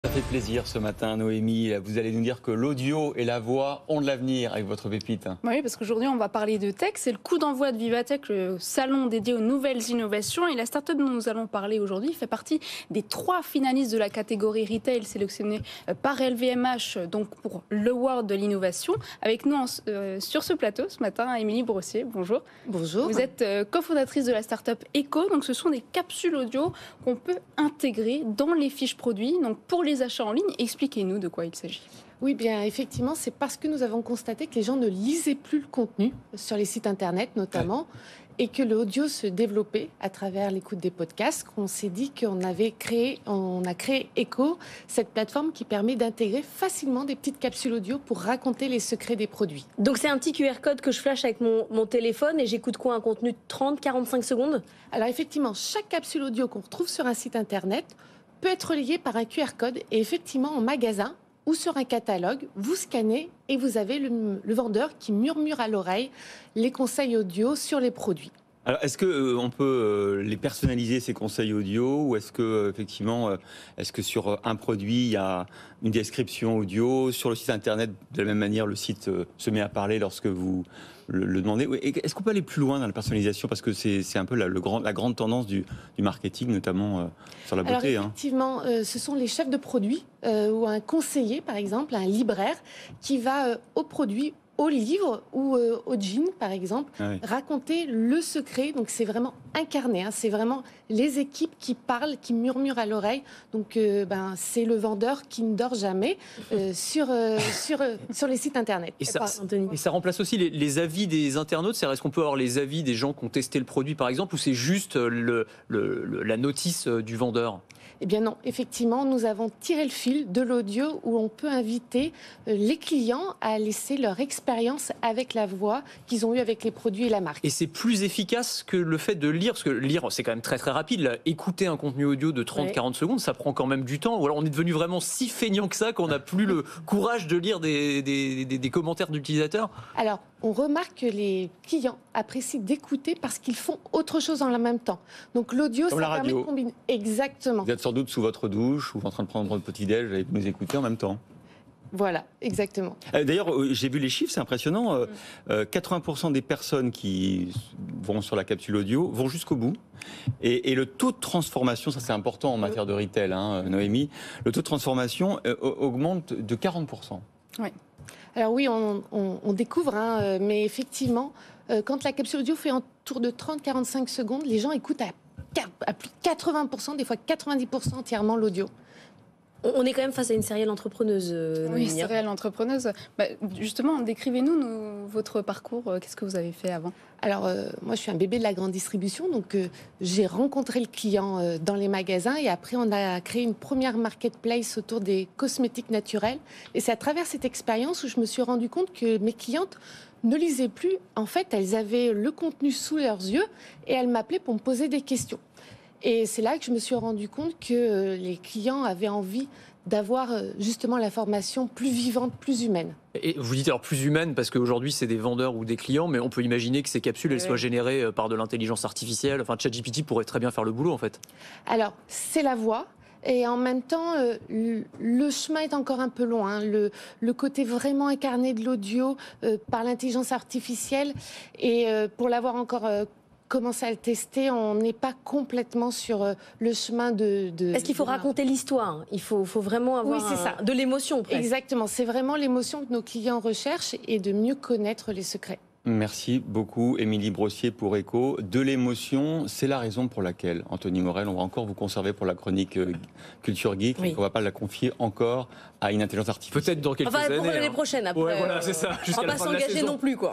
Ça fait plaisir ce matin, Noémie. Vous allez nous dire que l'audio et la voix ont de l'avenir avec votre pépite. Oui, parce qu'aujourd'hui, on va parler de tech. C'est le coup d'envoi de Vivatech, le salon dédié aux nouvelles innovations. Et la start-up dont nous allons parler aujourd'hui fait partie des 3 finalistes de la catégorie retail sélectionnés par LVMH, donc pour l'Award de l'innovation. Avec nous sur ce plateau ce matin, Émilie Brossier. Bonjour. Bonjour. Vous êtes cofondatrice de la start-up Echo. Donc, ce sont des capsules audio qu'on peut intégrer dans les fiches produits. Donc, pour les achats en ligne, expliquez-nous de quoi il s'agit. Oui, bien effectivement, c'est parce que nous avons constaté que les gens ne lisaient plus le contenu sur les sites internet notamment, et que l'audio se développait à travers l'écoute des podcasts, qu'on s'est dit qu'on a créé Echo, cette plateforme qui permet d'intégrer facilement des petites capsules audio pour raconter les secrets des produits. Donc c'est un petit QR code que je flash avec mon téléphone et j'écoute quoi, un contenu de 30-45 secondes? Alors effectivement, chaque capsule audio qu'on retrouve sur un site internet peut être reliée par un QR code, et effectivement en magasin ou sur un catalogue, vous scannez et vous avez le vendeur qui murmure à l'oreille les conseils audio sur les produits. Alors, est-ce que on peut les personnaliser, ces conseils audio, ou est-ce que effectivement, est-ce que sur un produit il y a une description audio, sur le site internet de la même manière le site se met à parler lorsque vous le demandez? Est-ce qu'on peut aller plus loin dans la personnalisation, parce que c'est un peu la grande tendance du marketing, notamment sur la beauté. Alors effectivement, ce sont les chefs de produits ou un conseiller, par exemple, un libraire qui va au produit, au livre ou au jean, par exemple, raconter le secret. Donc c'est vraiment incarné, c'est vraiment les équipes qui parlent, qui murmurent à l'oreille. Donc c'est le vendeur qui ne dort jamais sur les sites internet. Et ça remplace aussi les avis des internautes. C'est-à-dire, est-ce qu'on peut avoir les avis des gens qui ont testé le produit, par exemple, ou c'est juste la notice du vendeur? Eh bien non, effectivement, nous avons tiré le fil de l'audio où on peut inviter les clients à laisser leur expérience avec la voix qu'ils ont eue avec les produits et la marque. Et c'est plus efficace que le fait de lire, parce que lire, c'est quand même très très rapide. Là, écouter un contenu audio de 30-40 secondes, ça prend quand même du temps. Ou alors on est devenu vraiment si feignant que ça qu'on n'a plus le courage de lire des commentaires d'utilisateurs. Alors, on remarque que les clients apprécient d'écouter parce qu'ils font autre chose en même temps. Donc l'audio, ça permet de combiner. Exactement. Vous êtes sans doute sous votre douche ou en train de prendre votre petit-déj et vous nous écoutez en même temps. Voilà, exactement. D'ailleurs, j'ai vu les chiffres, c'est impressionnant. 80% des personnes qui vont sur la capsule audio vont jusqu'au bout. Et le taux de transformation, ça c'est important en matière de retail, Noémie, le taux de transformation augmente de 40%. Oui. Alors oui, on découvre, mais effectivement, quand la capsule audio fait autour de 30-45 secondes, les gens écoutent à plus de 80%, des fois 90% entièrement l'audio. On est quand même face à une serial entrepreneuse. Oui, serial entrepreneuse. Justement, décrivez-nous votre parcours. Qu'est-ce que vous avez fait avant? Alors, moi, je suis un bébé de la grande distribution, donc j'ai rencontré le client dans les magasins, et après, on a créé une première marketplace autour des cosmétiques naturels. Et c'est à travers cette expérience où je me suis rendu compte que mes clientes ne lisaient plus. En fait, elles avaient le contenu sous leurs yeux et elles m'appelaient pour me poser des questions. Et c'est là que je me suis rendu compte que les clients avaient envie d'avoir justement l'information plus vivante, plus humaine. Et vous dites alors plus humaine parce qu'aujourd'hui c'est des vendeurs ou des clients, mais on peut imaginer que ces capsules elles soient générées par de l'intelligence artificielle. Enfin, ChatGPT pourrait très bien faire le boulot en fait. Alors, c'est la voix. Et en même temps, le chemin est encore un peu loin. Le côté vraiment incarné de l'audio par l'intelligence artificielle, et pour l'avoir encore commencer à le tester, on n'est pas complètement sur le chemin de... Est-ce qu'il faut raconter l'histoire? Il faut vraiment avoir de l'émotion presque. Exactement, c'est vraiment l'émotion que nos clients recherchent, et de mieux connaître les secrets. Merci beaucoup, Émilie Brossier, pour Echo. De l'émotion, c'est la raison pour laquelle, Anthony Morel, on va encore vous conserver pour la chronique Culture Geek, et qu'on ne va pas la confier encore à une intelligence artificielle. Peut-être dans quelques années. Pour l'année prochaine, après. Ouais, voilà, c'est ça. On ne va pas s'engager non plus, quoi.